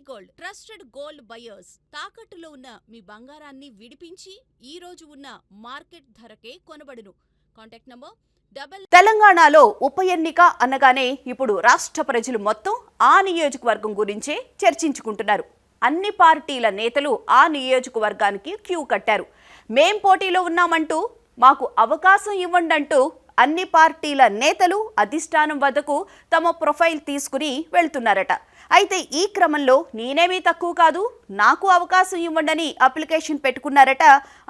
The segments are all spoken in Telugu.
గోల్డ్ ట్రస్టెడ్ గోల్డ్ బయర్స్ తాకట్టులో ఉన్న మీ బంగారాన్ని విడిపించి ఈ రోజు ఉన్న మార్కెట్ ధరకే కొనబడును. కాంటాక్ట్ నంబర్ తెలంగాణలో ఉప ఎన్నిక అనగానే ఇప్పుడు రాష్ట్ర ప్రజలు మొత్తం ఆ నియోజకవర్గం గురించే చర్చించుకుంటున్నారు. అన్ని పార్టీల నేతలు ఆ నియోజకవర్గానికి క్యూ కట్టారు. మేం పోటీలో ఉన్నామంటూ మాకు అవకాశం ఇవ్వండి అంటూ అన్ని పార్టీల నేతలు అధిష్టానం వద్దకు తమ ప్రొఫైల్ తీసుకుని వెళ్తున్నారట. అయితే ఈ క్రమంలో నేనేమీ తక్కువ కాదు, నాకు అవకాశం ఇవ్వండి అప్లికేషన్ పెట్టుకున్నారట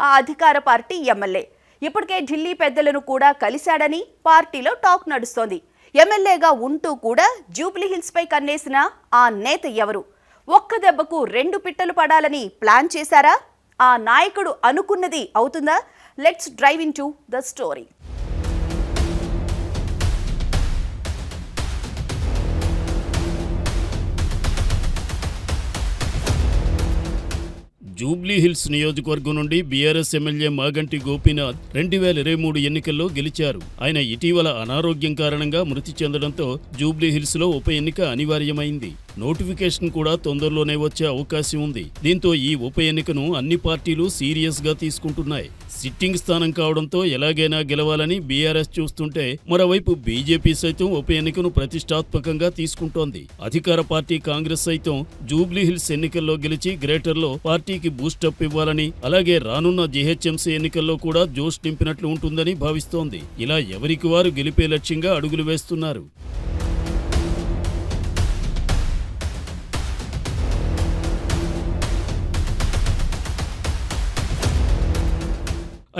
ఆ అధికార పార్టీ ఎమ్మెల్యే. ఇప్పటికే ఢిల్లీ పెద్దలను కూడా కలిశాడని పార్టీలో టాక్ నడుస్తోంది. ఎమ్మెల్యేగా ఉంటూ కూడా జూబ్లీహిల్స్ పై కన్నేసిన ఆ నేత ఎవరు? ఒక్క దెబ్బకు 2 పిట్టలు పడాలని ప్లాన్ చేశారా? ఆ నాయకుడు అనుకున్నది అవుతుందా? Let's drive in to the story. Jubilee Hills నియోజకవర్గం నుండి బీఆర్ఎస్ ఎమ్మెల్యే మాగంటి గోపీనాథ్ 2023 ఎన్నికల్లో గెలిచారు. ఆయన ఇటీవల అనారోగ్యం కారణంగా మృతి చెందడంతో జూబ్లీహిల్స్ లో ఉప ఎన్నిక అనివార్యమైంది. నోటిఫికేషన్ కూడా తొందరలోనే వచ్చే అవకాశం ఉంది. దీంతో ఈ ఉప ఎన్నికను అన్ని పార్టీలు సీరియస్ గా తీసుకుంటున్నాయి. సిట్టింగ్ స్థానం కావడంతో ఎలాగైనా గెలవాలని బీఆర్ఎస్ చూస్తుంటే, మరోవైపు బీజేపీ సైతం ఉప ఎన్నికను ప్రతిష్టాత్మకంగా తీసుకుంటోంది. అధికార పార్టీ కాంగ్రెస్ సైతం జూబ్లీహిల్స్ ఎన్నికల్లో గెలిచి గ్రేటర్లో పార్టీకి బూస్టప్ ఇవ్వాలని, అలాగే రానున్న జీహెచ్ఎంసీ ఎన్నికల్లో కూడా జోష్ నింపినట్లు ఉంటుందని భావిస్తోంది. ఇలా ఎవరికి వారు గెలిపే లక్ష్యంగా అడుగులు వేస్తున్నారు.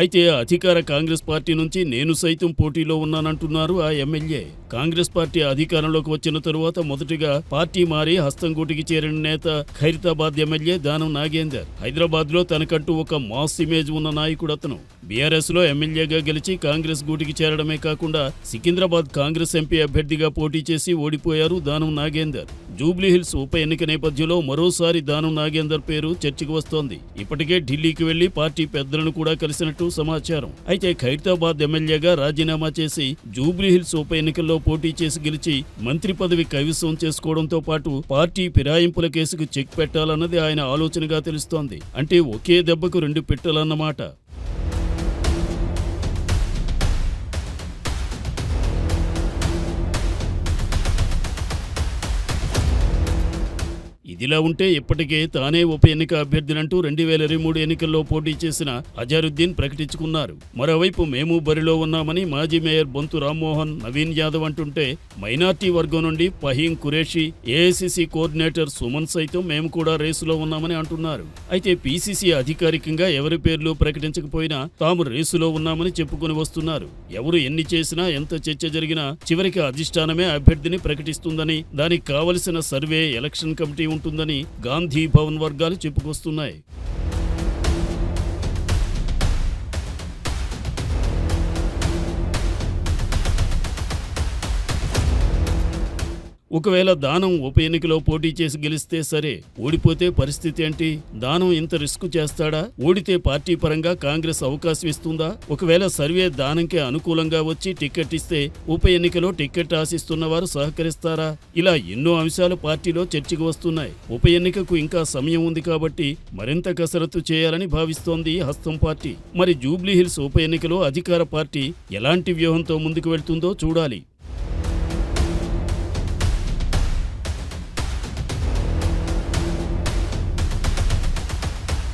అయితే అధికార కాంగ్రెస్ పార్టీ నుంచి నేను సైతం పోటీలో ఉన్నానంటున్నారు ఆ ఎమ్మెల్యే. కాంగ్రెస్ పార్టీ అధికారంలోకి వచ్చిన తరువాత మొదటిగా పార్టీ మారి హస్తంగూటికి చేరిన నేత ఖైరతాబాద్ ఎమ్మెల్యే దానం నాగేందర్. హైదరాబాద్ లో తనకంటూ ఒక మాస్ ఇమేజ్ ఉన్న నాయకుడు అతను. బీఆర్ఎస్ లో ఎమ్మెల్యేగా గెలిచి కాంగ్రెస్ గూటికి చేరడమే కాకుండా సికింద్రాబాద్ కాంగ్రెస్ ఎంపీ అభ్యర్థిగా పోటీ చేసి ఓడిపోయారు దానం నాగేందర్. జూబ్లీహిల్స్ ఉప ఎన్నిక నేపథ్యంలో మరోసారి దానం నాగేందర్ పేరు చర్చకు వస్తోంది. ఇప్పటికే ఢిల్లీకి వెళ్లి పార్టీ పెద్దలను కూడా కలిసినట్టు సమాచారం. అయితే ఖైరతాబాద్ ఎమ్మెల్యేగా రాజీనామా చేసి జూబ్లీహిల్స్ ఉప ఎన్నికల్లో పోటీ చేసి గెలిచి మంత్రి పదవి కైవసం చేసుకోవడంతో పాటు పార్టీ ఫిరాయింపుల కేసుకు చెక్ పెట్టాలన్నది ఆయన ఆలోచనగా తెలుస్తోంది. అంటే ఒకే దెబ్బకు 2 పిట్టలన్నమాట. ఇదిలా ఉంటే ఇప్పటికే తానే ఉప ఎన్నిక అభ్యర్థినంటూ 2023 ఎన్నికల్లో పోటీ చేసిన అజారుద్దీన్ ప్రకటించుకున్నారు. మరోవైపు మేము బరిలో ఉన్నామని మాజీ మేయర్ బొంతు రామ్మోహన్, నవీన్ యాదవ్ అంటుంటే, మైనార్టీ వర్గం నుండి ఫహీం ఖురేషీ, ఏఐసీసీ కోఆర్డినేటర్ సుమన్ సైతం మేము కూడా రేసులో ఉన్నామని అంటున్నారు. అయితే పీసీసీ అధికారికంగా ఎవరి పేర్లు ప్రకటించకపోయినా తాము రేసులో ఉన్నామని చెప్పుకుని వస్తున్నారు. ఎవరు ఎన్ని చేసినా, ఎంత చర్చ జరిగినా చివరికి అధిష్టానమే అభ్యర్థిని ప్రకటిస్తుందని, దానికి కావలసిన సర్వే, ఎలక్షన్ కమిటీ ఉంటుందని గాంధీ భవన్ వర్గాలు చెప్పుకొస్తున్నాయి. ఒకవేళ దానం ఉప ఎన్నికలో పోటీ చేసి గెలిస్తే సరే, ఓడిపోతే పరిస్థితి ఏంటి? దానం ఇంత రిస్క్ చేస్తాడా? ఓడితే పార్టీ పరంగా కాంగ్రెస్ అవకాశం ఇస్తుందా? ఒకవేళ సర్వే దానంకే అనుకూలంగా వచ్చి టికెట్ ఇస్తే ఉప ఎన్నికలో టికెట్ ఆశిస్తున్న వారు సహకరిస్తారా? ఇలా ఎన్నో అంశాలు పార్టీలో చర్చకు వస్తున్నాయి. ఉప ఎన్నికకు ఇంకా సమయం ఉంది కాబట్టి మరింత కసరత్తు చేయాలని భావిస్తోంది హస్తం పార్టీ. మరి జూబ్లీహిల్స్ ఉప ఎన్నికలో అధికార పార్టీ ఎలాంటి వ్యూహంతో ముందుకు వెళ్తుందో చూడాలి.